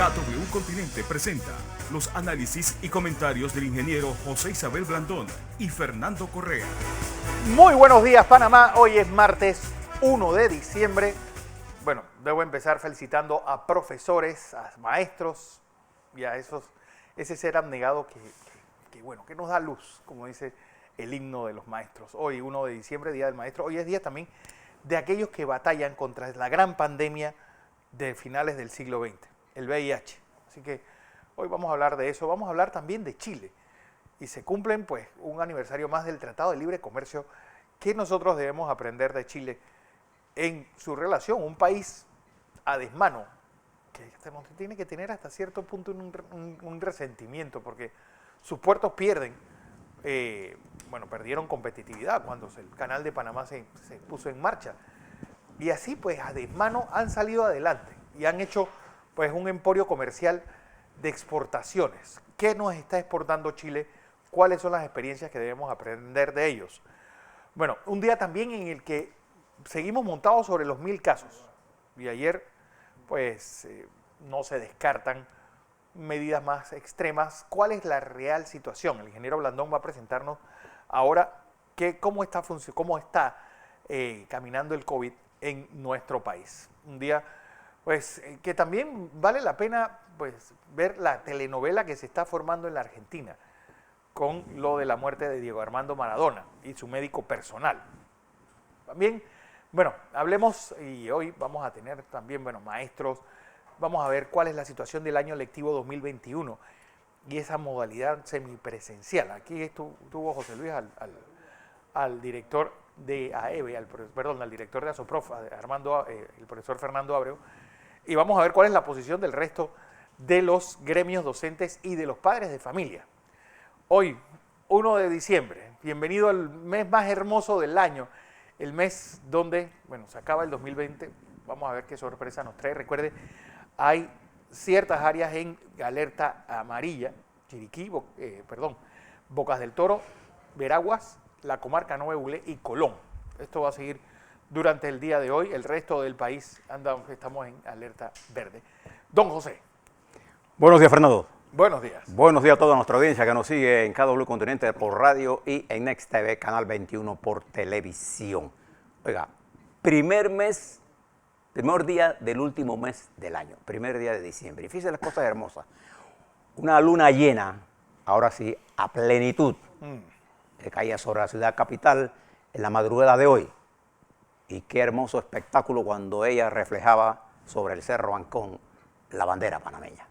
KW Continente presenta los análisis y comentarios del ingeniero José Isabel Blandón y Fernando Correa. Muy buenos días, Panamá. Hoy es martes 1 de diciembre. Bueno, debo empezar felicitando a profesores, a maestros y a ese ser abnegado que nos da luz, como dice el himno de los maestros. Hoy, 1 de diciembre, Día del Maestro. Hoy es día también de aquellos que batallan contra la gran pandemia de finales del siglo XX, el VIH. Así que hoy vamos a hablar de eso. Vamos a hablar también de Chile. Y se cumplen pues un aniversario más del Tratado de Libre Comercio que nosotros debemos aprender de Chile en su relación, un país a desmano, que tiene que tener hasta cierto punto un resentimiento, porque sus puertos perdieron competitividad cuando el canal de Panamá se puso en marcha. Y así pues a desmano han salido adelante y han hecho pues un emporio comercial de exportaciones. ¿Qué nos está exportando Chile? ¿Cuáles son las experiencias que debemos aprender de ellos? Bueno, un día también en el que seguimos montados sobre los 1000 casos. Y ayer, pues, no se descartan medidas más extremas. ¿Cuál es la real situación? El ingeniero Blandón va a presentarnos ahora cómo está caminando el COVID en nuestro país. Un día, pues, que también vale la pena, pues, ver la telenovela que se está formando en la Argentina con lo de la muerte de Diego Armando Maradona y su médico personal. También, bueno, hablemos, y hoy vamos a tener también, maestros, vamos a ver cuál es la situación del año lectivo 2021 y esa modalidad semipresencial. Aquí tuvo José Luis al director de AEBE, al director de ASOPROF, el profesor Fernando Abreu, y vamos a ver cuál es la posición del resto de los gremios docentes y de los padres de familia. Hoy, 1 de diciembre, bienvenido al mes más hermoso del año, el mes donde, se acaba el 2020, vamos a ver qué sorpresa nos trae. Recuerde, hay ciertas áreas en alerta amarilla, Chiriquí, Bocas del Toro, Veraguas, la comarca Nuevo y Colón. Esto va a seguir durante el día de hoy. El resto del país estamos en alerta verde. Don José. Buenos días, Fernando. Buenos días. Buenos días a toda nuestra audiencia que nos sigue en KW Continente por radio y en Next TV, Canal 21 por televisión. Oiga, primer día del último mes del año, primer día de diciembre. Y fíjense las cosas hermosas. Una luna llena, ahora sí, a plenitud, que caía sobre la ciudad capital en la madrugada de hoy. Y qué hermoso espectáculo cuando ella reflejaba sobre el Cerro Ancón la bandera panameña.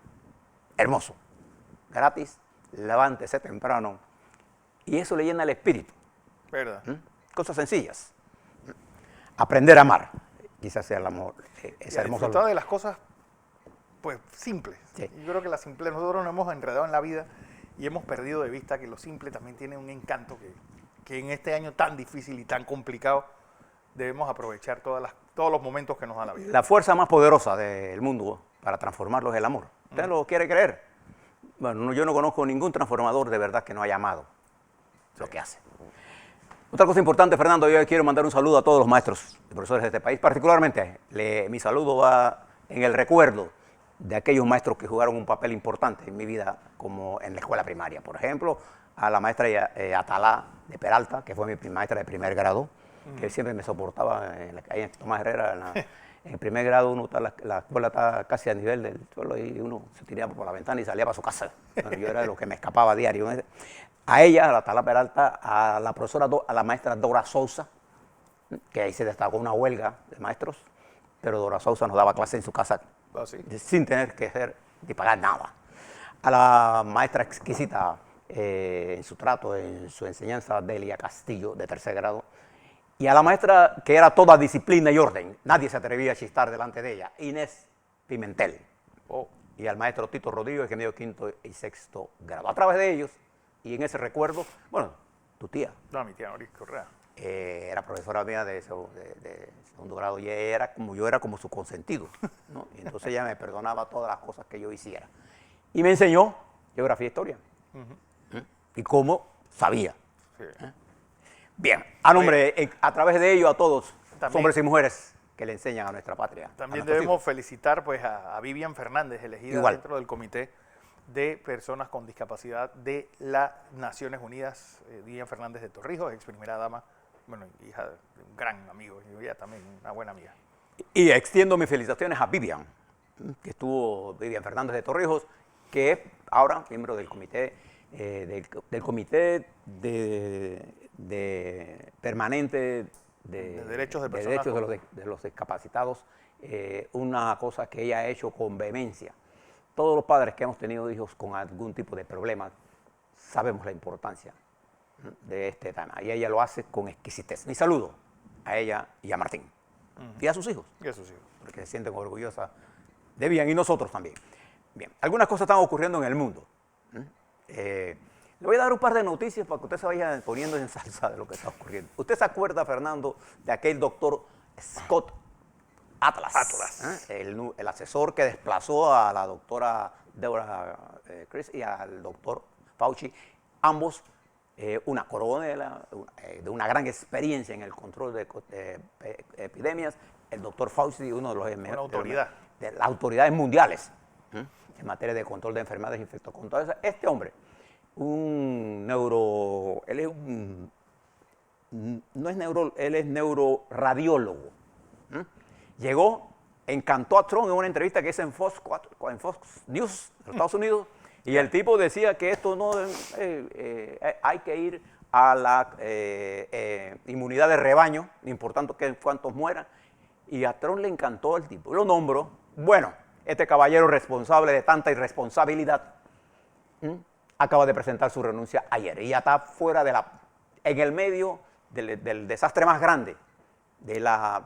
Hermoso. Gratis, levántese temprano. Y eso le llena el espíritu. ¿Verdad? Cosas sencillas. Aprender a amar. Quizás sea el amor. Esa hermosa. Disfrutar de las cosas, pues, simples. Sí. Yo creo que nosotros nos hemos enredado en la vida y hemos perdido de vista que lo simple también tiene un encanto que en este año tan difícil y tan complicado debemos aprovechar todos los momentos que nos da la vida. La fuerza más poderosa del mundo para transformarlo es el amor. ¿Usted lo quiere creer? Bueno, yo no conozco ningún transformador de verdad que no haya amado lo que hace. Otra cosa importante, Fernando, yo quiero mandar un saludo a todos los maestros y profesores de este país. Particularmente, mi saludo va en el recuerdo de aquellos maestros que jugaron un papel importante en mi vida, como en la escuela primaria. Por ejemplo, a la maestra Atalá de Peralta, que fue mi maestra de primer grado, que siempre me soportaba en Tomás Herrera. En primer grado la escuela está casi a nivel del suelo y uno se tiraba por la ventana y salía para su casa. Bueno, yo era de los que me escapaba a diario. A ella, a la Atalá Peralta, a la maestra Dora Sousa, que ahí se destacó una huelga de maestros, pero Dora Sousa nos daba clase en su casa sin tener que hacer ni pagar nada. A la maestra exquisita en su trato, en su enseñanza, Delia Castillo, de tercer grado, y a la maestra que era toda disciplina y orden, nadie se atrevía a chistar delante de ella, Inés Pimentel, y al maestro Tito Rodríguez, que me dio quinto y sexto grado. A través de ellos, y en ese recuerdo, tu tía. No, mi tía Noris Correa. Era profesora mía de segundo grado y yo era como su consentido, ¿no? Y entonces ella me perdonaba todas las cosas que yo hiciera. Y me enseñó geografía e historia. Y cómo sabía. Sí. Bien, a través de ello a todos, también, hombres y mujeres que le enseñan a nuestra patria. También a nuestros debemos hijos. felicitar pues a Vivian Fernández, elegida Igual. dentro del Comité de Personas con Discapacidad de las Naciones Unidas. Vivian Fernández de Torrijos, ex primera dama, bueno, hija de un gran amigo, y ella también una buena amiga. Y extiendo mis felicitaciones a Vivian, que estuvo Vivian Fernández de Torrijos, que es ahora miembro del comité, del comité permanente De derechos de de personas derechos con- de los discapacitados, una cosa que ella ha hecho con vehemencia. Todos los padres que hemos tenido hijos con algún tipo de problema sabemos la importancia de este tema, y ella lo hace con exquisitez. Mi saludo a ella y a Martín, y a sus hijos, Y eso sí. porque se sienten orgullosas de Vivian y nosotros también. Bien, algunas cosas están ocurriendo en el mundo. Le voy a dar un par de noticias para que usted se vaya poniendo en salsa de lo que está ocurriendo. ¿Usted se acuerda, Fernando, de aquel doctor Scott Atlas? El asesor que desplazó a la doctora Deborah Chris y al doctor Fauci, ambos una coronela de una gran experiencia en el control de epidemias. El doctor Fauci, uno de los autoridad. de las autoridades mundiales en materia de control de enfermedades infectocontagiosas. Este hombre, él es él es neuroradiólogo. Llegó, encantó a Trump en una entrevista que hizo en Fox News, de los Estados Unidos, y el tipo decía que esto no, hay que ir a la inmunidad de rebaño, importante que cuantos mueran, y a Trump le encantó el tipo. Lo nombró. Bueno, este caballero responsable de tanta irresponsabilidad acaba de presentar su renuncia ayer y ya está fuera en el medio del desastre más grande, de la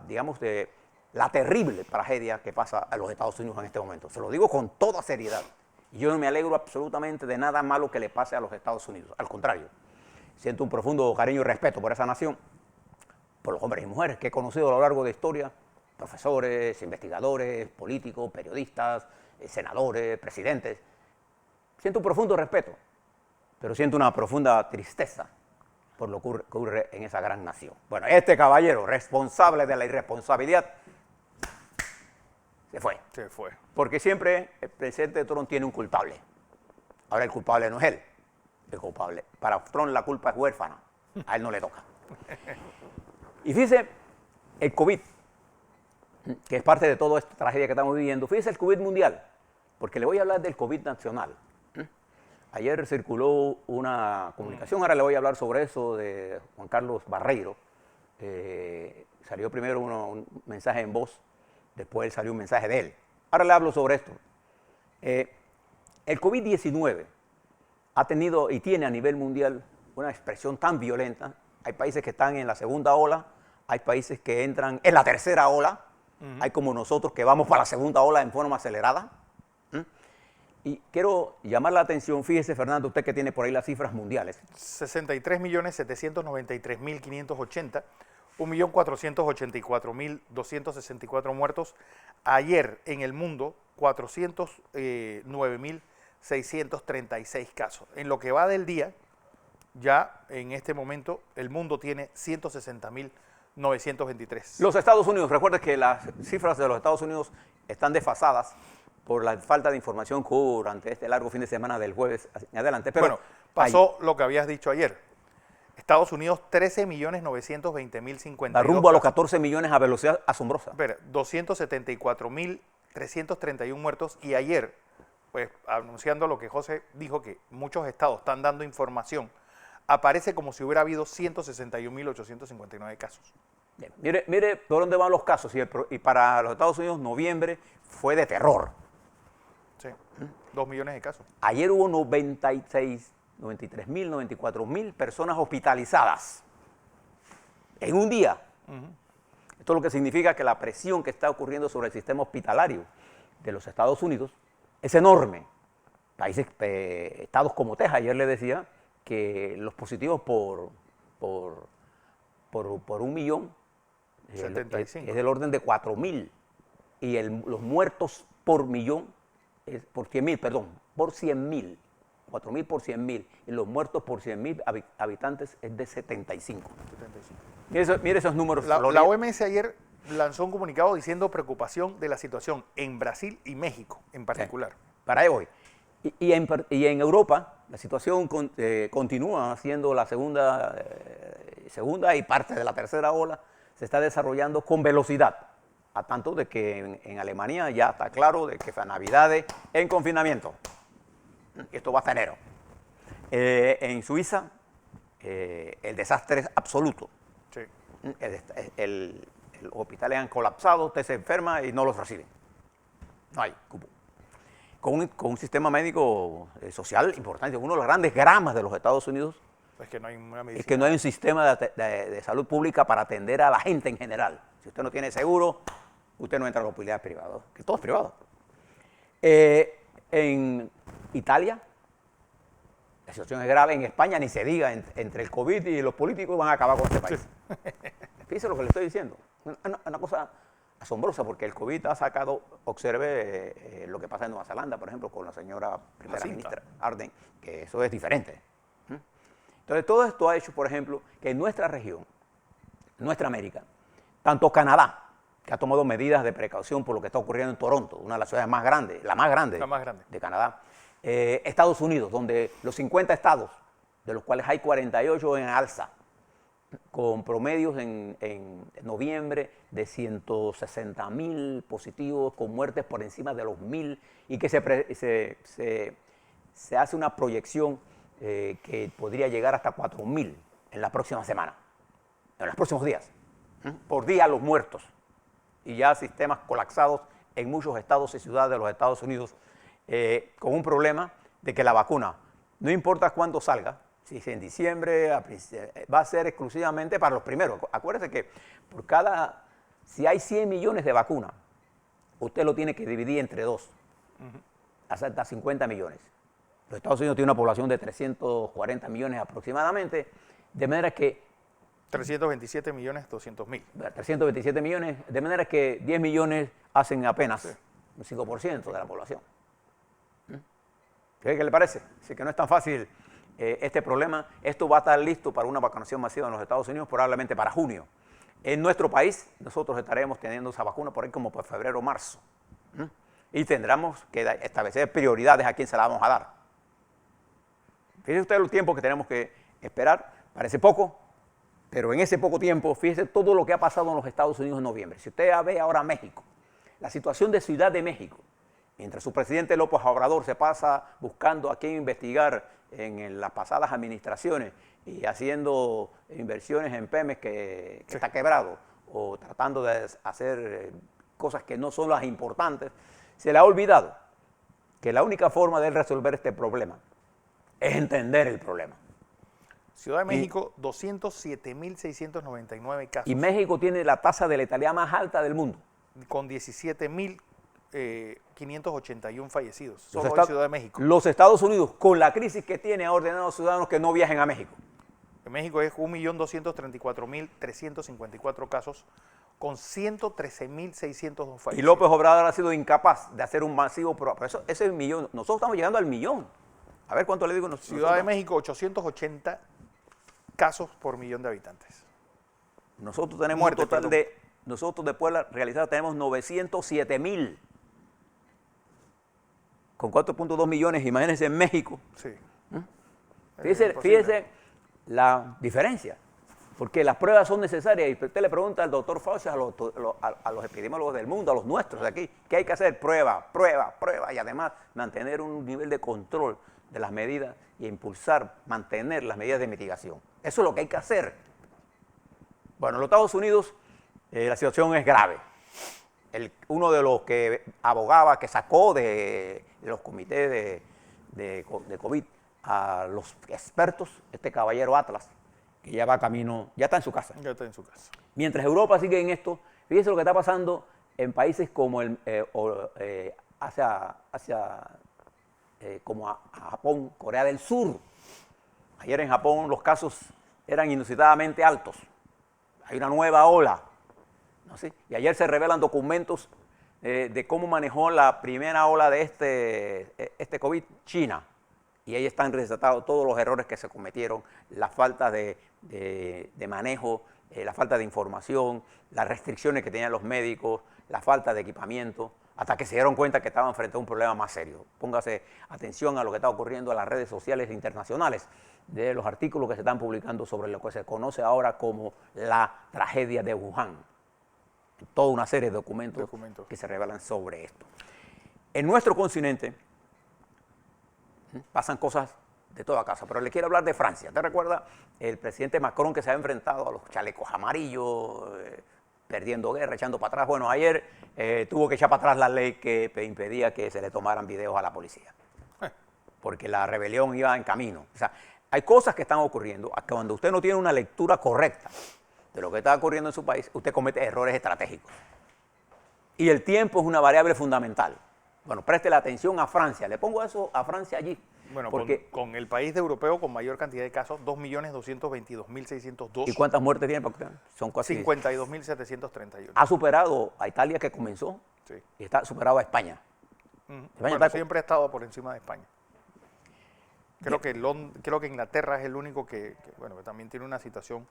terrible tragedia que pasa a los Estados Unidos en este momento. Se lo digo con toda seriedad. Y yo no me alegro absolutamente de nada malo que le pase a los Estados Unidos. Al contrario, siento un profundo cariño y respeto por esa nación, por los hombres y mujeres que he conocido a lo largo de la historia, profesores, investigadores, políticos, periodistas, senadores, presidentes. Siento un profundo respeto, pero siento una profunda tristeza por lo que ocurre en esa gran nación. Bueno, este caballero responsable de la irresponsabilidad se fue. Se fue. Porque siempre el presidente Trump tiene un culpable. Ahora el culpable no es él, el culpable. Para Trump la culpa es huérfana, a él no le toca. Y fíjese, el COVID, que es parte de toda esta tragedia que estamos viviendo, fíjese el COVID mundial, porque le voy a hablar del COVID nacional. Ayer circuló una comunicación, ahora le voy a hablar sobre eso, de Juan Carlos Barreiro. Salió primero un mensaje en voz, después salió un mensaje de él. Ahora le hablo sobre esto. El COVID-19 ha tenido y tiene a nivel mundial una expresión tan violenta. Hay países que están en la segunda ola, hay países que entran en la tercera ola, hay como nosotros que vamos para la segunda ola en forma acelerada. Y quiero llamar la atención, fíjese Fernando, usted que tiene por ahí las cifras mundiales. 63.793.580, 1.484.264 muertos. Ayer en el mundo, 409.636 casos. En lo que va del día, ya en este momento, el mundo tiene 160.923. Los Estados Unidos, recuerde que las cifras de los Estados Unidos están desfasadas por la falta de información que hubo durante este largo fin de semana del jueves en adelante. Pero bueno, pasó lo que habías dicho ayer. Estados Unidos, 13.920.052. Va rumbo a los 14 millones a velocidad asombrosa. Espera, 274.331 muertos. Y ayer, pues anunciando lo que José dijo, que muchos estados están dando información, aparece como si hubiera habido 161.859 casos. Bien, mire por dónde van los casos. Y para los Estados Unidos, noviembre fue de terror. Sí, 2 millones de casos. Ayer hubo 94.000 personas hospitalizadas en un día. Esto es lo que significa que la presión que está ocurriendo sobre el sistema hospitalario de los Estados Unidos es enorme. Estados como Texas, ayer le decía que los positivos por 1 millón 75. es del orden de 4.000 y los muertos por millón, por 100.000, perdón, por 100.000, 4.000 por 100.000, y los muertos por 100.000 habitantes es de 75. Mire esos números. La OMS ayer lanzó un comunicado diciendo preocupación de la situación en Brasil y México en particular. Para ahí voy. Y en Europa la situación continúa siendo la segunda y parte de la tercera ola, se está desarrollando con velocidad, a tanto de que en Alemania ya está claro de que fue Navidades en confinamiento. Esto va hasta enero. En Suiza el desastre es absoluto. Sí. Los hospitales han colapsado, usted se enferma y no los reciben. No hay cupo. Con un sistema médico social importante, uno de los grandes dramas de los Estados Unidos Es que no hay una medicina. es que no hay un sistema de salud pública para atender a la gente en general. Si usted no tiene seguro, usted no entra a los hospitales privados, que todo es privado. En Italia, la situación es grave. En España, ni se diga, entre el COVID y los políticos van a acabar con este país. Fíjese lo que le estoy diciendo. Una cosa asombrosa, porque el COVID ha sacado, observe lo que pasa en Nueva Zelanda, por ejemplo, con la señora primera ministra Ardern, que eso es diferente. Entonces, todo esto ha hecho, por ejemplo, que en nuestra región, nuestra América, tanto Canadá, que ha tomado medidas de precaución por lo que está ocurriendo en Toronto, una de las ciudades más grandes, la más grande de Canadá, Estados Unidos, donde los 50 estados, de los cuales hay 48 en alza, con promedios en noviembre de 160.000 positivos, con muertes por encima de los 1.000, y que se hace una proyección que podría llegar hasta 4.000 en la próxima semana, en los próximos días. Por día los muertos, y ya sistemas colapsados en muchos estados y ciudades de los Estados Unidos, con un problema de que la vacuna, no importa cuándo salga, si es en diciembre, va a ser exclusivamente para los primeros. Acuérdese que si hay 100 millones de vacunas, usted lo tiene que dividir entre dos, hasta 50 millones. Los Estados Unidos tienen una población de 340 millones aproximadamente, de manera que 327.200.000. 327 millones, de manera que 10 millones hacen apenas un 5% de la población. ¿Qué le parece? Así que no es tan fácil este problema. Esto va a estar listo para una vacunación masiva en los Estados Unidos probablemente para junio. En nuestro país nosotros estaremos teniendo esa vacuna por ahí como por febrero o marzo. Y tendremos que establecer prioridades a quién se la vamos a dar. Fíjese usted el tiempo que tenemos que esperar. Parece poco, pero en ese poco tiempo, fíjese todo lo que ha pasado en los Estados Unidos en noviembre. Si usted ve ahora México, la situación de Ciudad de México, mientras su presidente López Obrador se pasa buscando a quién investigar en las pasadas administraciones y haciendo inversiones en Pemex que está quebrado, o tratando de hacer cosas que no son las importantes, se le ha olvidado que la única forma de resolver este problema es entender el problema. Ciudad de México, 207.699 casos. Y México tiene la tasa de letalidad más alta del mundo. Con 17.581 fallecidos, solo en Ciudad de México. Los Estados Unidos, con la crisis que tiene, ha ordenado a los ciudadanos que no viajen a México. En México es 1.234.354 casos, con 113.602 fallecidos. Y López Obrador ha sido incapaz de hacer un masivo, pero eso, ese es el millón. Nosotros estamos llegando al millón. A ver cuánto le digo. Ciudad de México, 880 casos por millón de habitantes. Nosotros tenemos un total de, nosotros de Puebla realizada tenemos 907.000. Con 4.2 millones, imagínense en México. Sí. Fíjese la diferencia, porque las pruebas son necesarias, y usted le pregunta al doctor Fauci, a los epidemiólogos del mundo, a los nuestros de aquí, ¿qué hay que hacer? Prueba, y además mantener un nivel de control de las medidas y impulsar, mantener las medidas de mitigación. Eso es lo que hay que hacer. Bueno, en los Estados Unidos la situación es grave. Uno de los que abogaba, que sacó de los comités de COVID a los expertos, este caballero Atlas, que ya va camino, ya está en su casa. Ya está en su casa. Mientras Europa sigue en esto, fíjense lo que está pasando en países como como a Japón, Corea del Sur. Ayer en Japón los casos eran inusitadamente altos. Hay una nueva ola. ¿No? ¿Sí? Y ayer se revelan documentos de cómo manejó la primera ola de este COVID China. Y ahí están resaltados todos los errores que se cometieron, la falta de manejo la falta de información, las restricciones que tenían los médicos, la falta de equipamiento, hasta que se dieron cuenta que estaban frente a un problema más serio. Póngase atención a lo que está ocurriendo en las redes sociales internacionales, de los artículos que se están publicando sobre lo que se conoce ahora como la tragedia de Wuhan. Toda una serie de documentos que se revelan sobre esto. En nuestro continente pasan cosas de toda casa, pero le quiero hablar de Francia. ¿Te recuerda el presidente Macron que se ha enfrentado a los chalecos amarillos, perdiendo guerra, echando para atrás? Bueno, ayer tuvo que echar para atrás la ley que impedía que se le tomaran videos a la policía, porque la rebelión iba en camino. O sea, hay cosas que están ocurriendo, cuando usted no tiene una lectura correcta de lo que está ocurriendo en su país, usted comete errores estratégicos. Y el tiempo es una variable fundamental. Bueno, preste la atención a Francia. Le pongo eso a Francia allí. Bueno, porque, con el país europeo con mayor cantidad de casos, 2.222.602. ¿Y cuántas muertes tiene? Son casi 52.731. Ha superado a Italia, que comenzó, Sí. y está superado a España. Bueno, España siempre ha estado por encima de España. Creo que Inglaterra es el único que también tiene una situación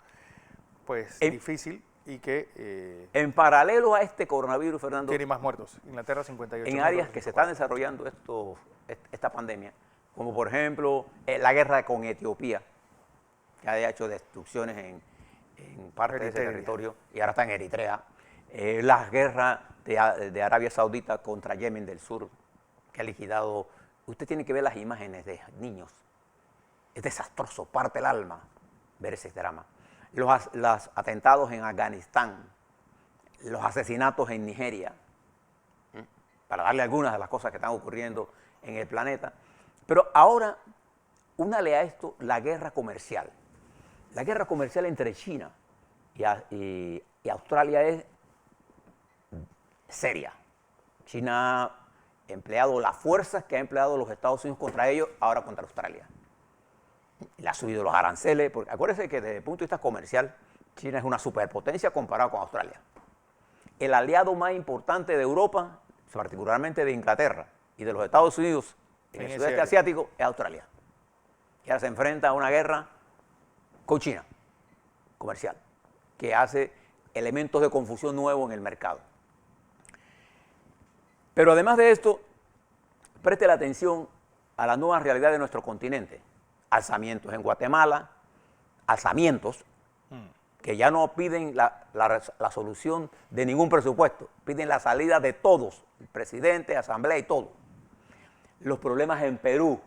pues difícil y que en paralelo a este coronavirus, Fernando, tiene más muertos. Inglaterra 58. en áreas que se están desarrollando esta pandemia, como por ejemplo la guerra con Etiopía, que ha hecho destrucciones en parte de ese territorio, y ahora está en Eritrea. La guerra de Arabia Saudita contra Yemen del Sur, que ha liquidado. Usted tiene que ver las imágenes de niños. Es desastroso, parte el alma ver ese drama. Los atentados en Afganistán, los asesinatos en Nigeria, para darle algunas de las cosas que están ocurriendo en el planeta. Pero ahora, únale a esto la guerra comercial. La guerra comercial entre China y Australia es seria. China ha empleado las fuerzas que ha empleado los Estados Unidos contra ellos, ahora contra Australia. Le ha subido los aranceles, porque acuérdense que desde el punto de vista comercial, China es una superpotencia comparado con Australia. El aliado más importante de Europa, particularmente de Inglaterra y de los Estados Unidos en el sudeste asiático, es Australia. Y ahora se enfrenta a una guerra con China, comercial, que hace elementos de confusión nuevos en el mercado. Pero además de esto, preste la atención a la nueva realidad de nuestro continente. Alzamientos en Guatemala, alzamientos que ya no piden la solución de ningún presupuesto, piden la salida de todos, el presidente, asamblea y todo. Los problemas en Perú,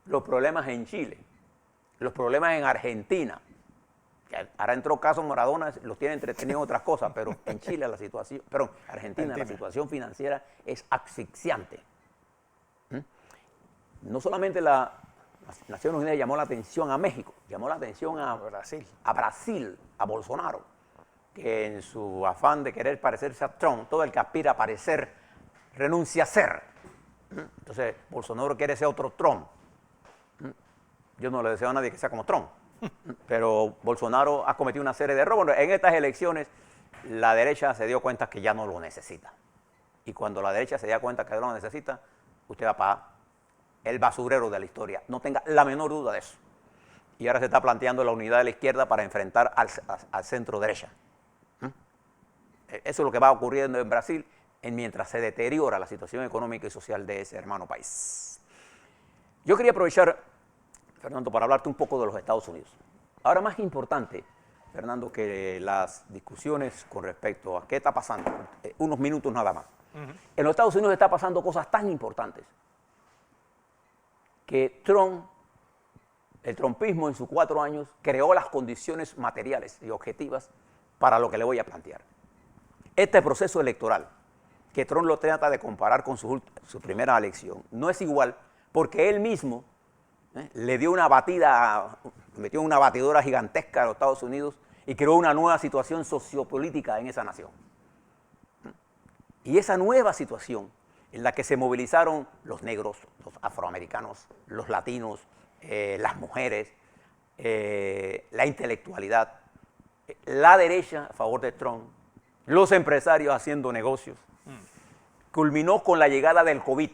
los problemas en Chile, los problemas en Argentina. Ahora entró caso Maradona, los tiene entretenidos en otras cosas, pero en Chile la situación, perdón, Argentina, la situación financiera es asfixiante. No solamente las Naciones Unidas llamó la atención a México, llamó la atención a Brasil, a Bolsonaro, que en su afán de querer parecerse a Trump, todo el que aspira a parecer renuncia a ser. Entonces, Bolsonaro quiere ser otro Trump. Yo no le deseo a nadie que sea como Trump, pero Bolsonaro ha cometido una serie de errores. En estas elecciones, la derecha se dio cuenta que ya no lo necesita. Y cuando la derecha se da cuenta que no lo necesita, usted va para el basurero de la historia. No tenga la menor duda de eso. Y ahora se está planteando la unidad de la izquierda para enfrentar al centro derecha. Eso es lo que va ocurriendo en Brasil mientras se deteriora la situación económica y social de ese hermano país. Yo quería aprovechar, Fernando, para hablarte un poco de los Estados Unidos. Ahora, más importante, Fernando, que las discusiones con respecto a qué está pasando, unos minutos nada más. En los Estados Unidos está pasando cosas tan importantes que el trumpismo en sus 4 años creó las condiciones materiales y objetivas para lo que le voy a plantear. Este proceso electoral, que Trump lo trata de comparar con su primera elección, no es igual porque él mismo le dio una batida, metió una batidora gigantesca a los Estados Unidos y creó una nueva situación sociopolítica en esa nación. Y esa nueva situación en la que se movilizaron los negros, los afroamericanos, los latinos, las mujeres, la intelectualidad, la derecha a favor de Trump, los empresarios haciendo negocios, culminó con la llegada del COVID.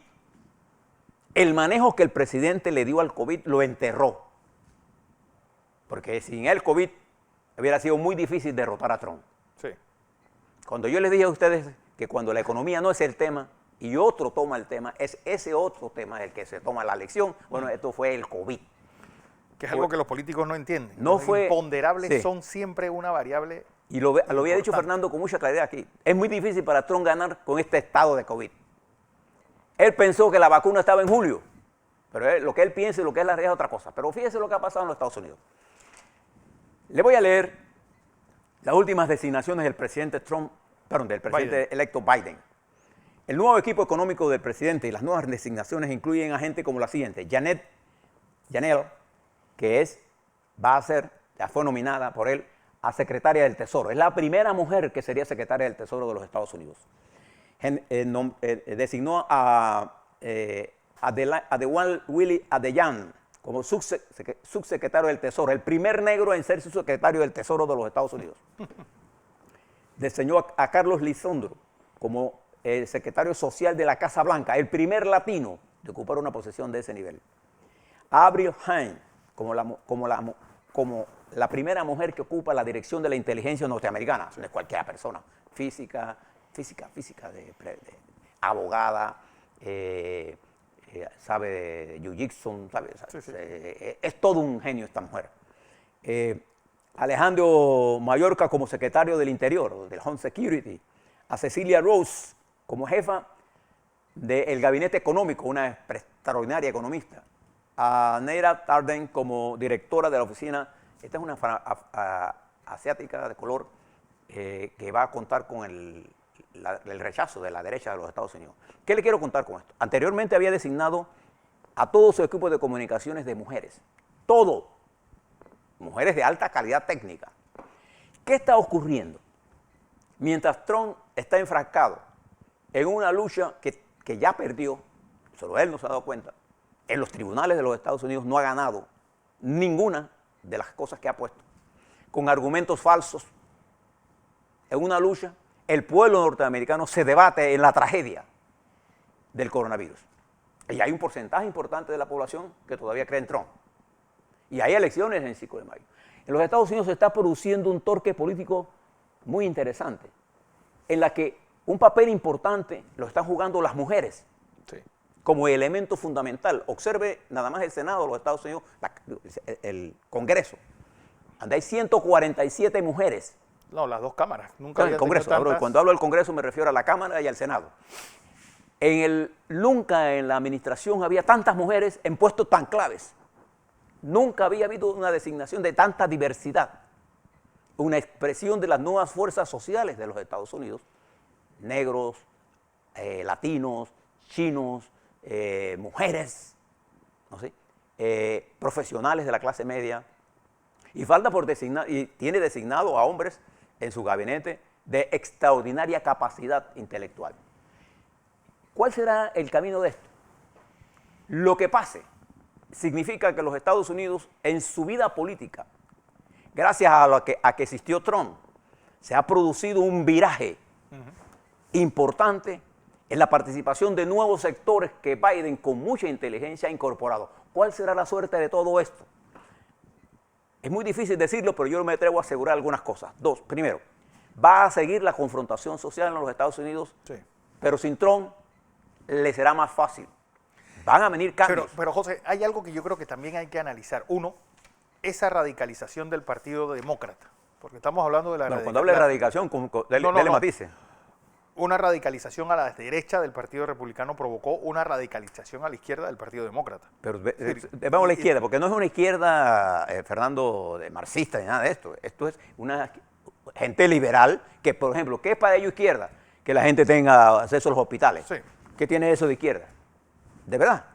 El manejo que el presidente le dio al COVID lo enterró. Porque sin el COVID, hubiera sido muy difícil derrotar a Trump. Sí. Cuando yo les dije a ustedes que cuando la economía no es el tema y otro toma el tema, es ese otro tema el que se toma la elección, bueno, esto fue el COVID. Que es algo que los políticos no entienden. No Los fue- imponderables sí. son siempre una variable. Y lo había dicho Importante. Fernando con mucha claridad aquí. Es muy difícil para Trump ganar con este estado de COVID. Él pensó que la vacuna estaba en julio, pero lo que él piensa y lo que es la realidad es otra cosa. Pero fíjese lo que ha pasado en los Estados Unidos. Le voy a leer las últimas designaciones del presidente Trump, perdón, del presidente electo Biden. El nuevo equipo económico del presidente y las nuevas designaciones incluyen a gente como la siguiente: Janet Yellen, que va a ser, ya fue nominada por él a secretaria del Tesoro. Es la primera mujer que sería secretaria del Tesoro de los Estados Unidos. Designó a Adewale Willie Adeyan como subsecretario del Tesoro, el primer negro en ser subsecretario del Tesoro de los Estados Unidos. Designó a Carlos Lisondro como el secretario social de la Casa Blanca, el primer latino de ocupar una posición de ese nivel. A Avril Haines como la primera mujer que ocupa la dirección de la inteligencia norteamericana. No es cualquier persona, física, abogada, sabe de jiu-jitsu, es todo un genio esta mujer. Alejandro Mayorkas como secretario del Interior, del Home Security. A Cecilia Rose como jefa del Gabinete Económico, una extraordinaria economista. A Neera Tanden como directora de la oficina. Esta es una asiática de color que va a contar con el rechazo de la derecha de los Estados Unidos. ¿Qué le quiero contar con esto? Anteriormente había designado a todo su equipo de comunicaciones de mujeres. Todo. Mujeres de alta calidad técnica. ¿Qué está ocurriendo? Mientras Trump está enfrascado en una lucha que ya perdió, solo él no se ha dado cuenta, en los tribunales de los Estados Unidos no ha ganado ninguna de las cosas que ha puesto, con argumentos falsos, en una lucha, el pueblo norteamericano se debate en la tragedia del coronavirus. Y hay un porcentaje importante de la población que todavía cree en Trump. Y hay elecciones el 5 de mayo. En los Estados Unidos se está produciendo un torque político muy interesante, en la que un papel importante lo están jugando las mujeres. Sí. Como elemento fundamental. Observe nada más el Senado de los Estados Unidos, el Congreso, donde hay 147 mujeres. No, las dos cámaras. Nunca El había Congreso, tenido tantas. cuando hablo del Congreso me refiero a la Cámara y al Senado. Nunca en la administración había tantas mujeres en puestos tan claves. Nunca había habido una designación de tanta diversidad. Una expresión de las nuevas fuerzas sociales de los Estados Unidos. Negros, latinos, chinos, mujeres, no sé, profesionales de la clase media. Y falta por designar, y tiene designado a hombres en su gabinete de extraordinaria capacidad intelectual. ¿Cuál será el camino de esto? Lo que pase significa que los Estados Unidos en su vida política, gracias a que existió Trump, se ha producido un viraje importante en la participación de nuevos sectores que Biden con mucha inteligencia ha incorporado. ¿Cuál será la suerte de todo esto? Es muy difícil decirlo, pero yo me atrevo a asegurar algunas cosas. Dos, primero, va a seguir la confrontación social en los Estados Unidos, Sí. pero sin Trump le será más fácil. Van a venir cambios. Pero José, hay algo que yo creo que también hay que analizar. Uno, esa radicalización del Partido Demócrata. Porque estamos hablando de la Bueno, cuando hable de erradicación, dele matices. Una radicalización a la derecha del Partido Republicano provocó una radicalización a la izquierda del Partido Demócrata. Pero vamos a la izquierda, porque no es una izquierda, Fernando, de marxista ni nada de esto. Esto es una gente liberal que, por ejemplo, ¿qué es para ellos izquierda? Que la gente tenga acceso a los hospitales. Sí. ¿Qué tiene eso de izquierda? De verdad.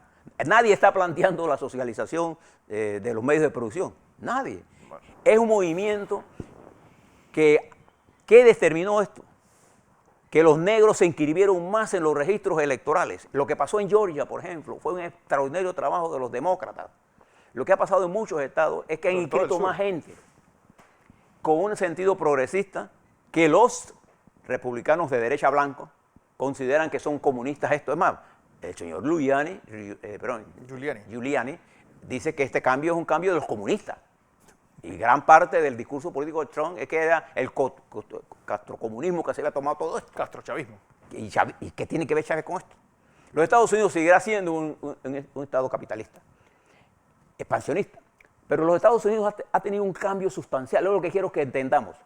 Nadie está planteando la socialización de los medios de producción. Nadie. Bueno. Es un movimiento que determinó esto. Que los negros se inscribieron más en los registros electorales. Lo que pasó en Georgia, por ejemplo, fue un extraordinario trabajo de los demócratas. Lo que ha pasado en muchos estados es que han Sobre todo el inscrito sur. más gente con un sentido progresista que los republicanos de derecha blanco consideran que son comunistas. Esto es más, el señor Giuliani Giuliani. dice que este cambio es un cambio de los comunistas. Y gran parte del discurso político de Trump es que era el castrocomunismo que se había tomado todo esto. Castrochavismo. ¿Y qué tiene que ver Chávez con esto? Los Estados Unidos seguirá siendo un Estado capitalista, expansionista, pero los Estados Unidos ha tenido un cambio sustancial, es lo que quiero que entendamos,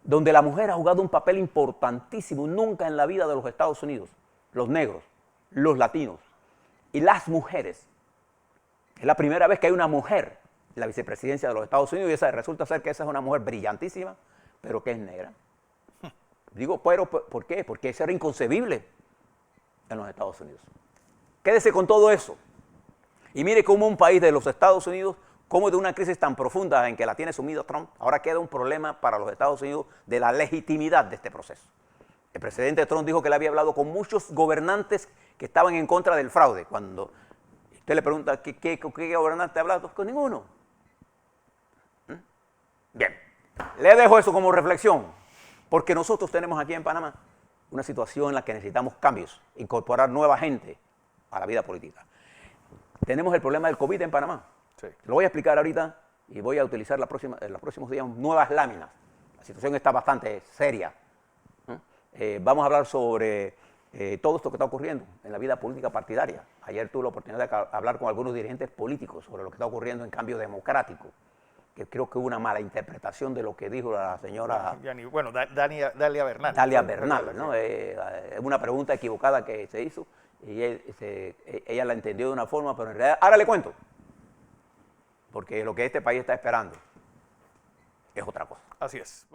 donde la mujer ha jugado un papel importantísimo nunca en la vida de los Estados Unidos, los negros, los latinos y las mujeres. Es la primera vez que hay una mujer en la vicepresidencia de los Estados Unidos y resulta ser que esa es una mujer brillantísima, pero que es negra. Digo, pero ¿por qué? Porque eso era inconcebible en los Estados Unidos. Quédese con todo eso. Y mire cómo un país de los Estados Unidos, cómo de una crisis tan profunda en que la tiene sumido Trump, ahora queda un problema para los Estados Unidos de la legitimidad de este proceso. El presidente Trump dijo que le había hablado con muchos gobernantes que estaban en contra del fraude. Cuando usted le pregunta, ¿qué gobernante ha hablado? Con ninguno. Bien, le dejo eso como reflexión, porque nosotros tenemos aquí en Panamá una situación en la que necesitamos cambios, incorporar nueva gente a la vida política. Tenemos el problema del COVID en Panamá. Sí. Lo voy a explicar ahorita y voy a utilizar en los próximos días nuevas láminas. La situación está bastante seria. Vamos a hablar sobre todo esto que está ocurriendo en la vida política partidaria. Ayer tuve la oportunidad de hablar con algunos dirigentes políticos sobre lo que está ocurriendo en cambio democrático, que creo que hubo una mala interpretación de lo que dijo la señora Dalia Bernal. Dalia Bernal, ¿no? Es una pregunta equivocada que se hizo y ella la entendió de una forma, pero en realidad, ahora le cuento, porque lo que este país está esperando es otra cosa. Así es.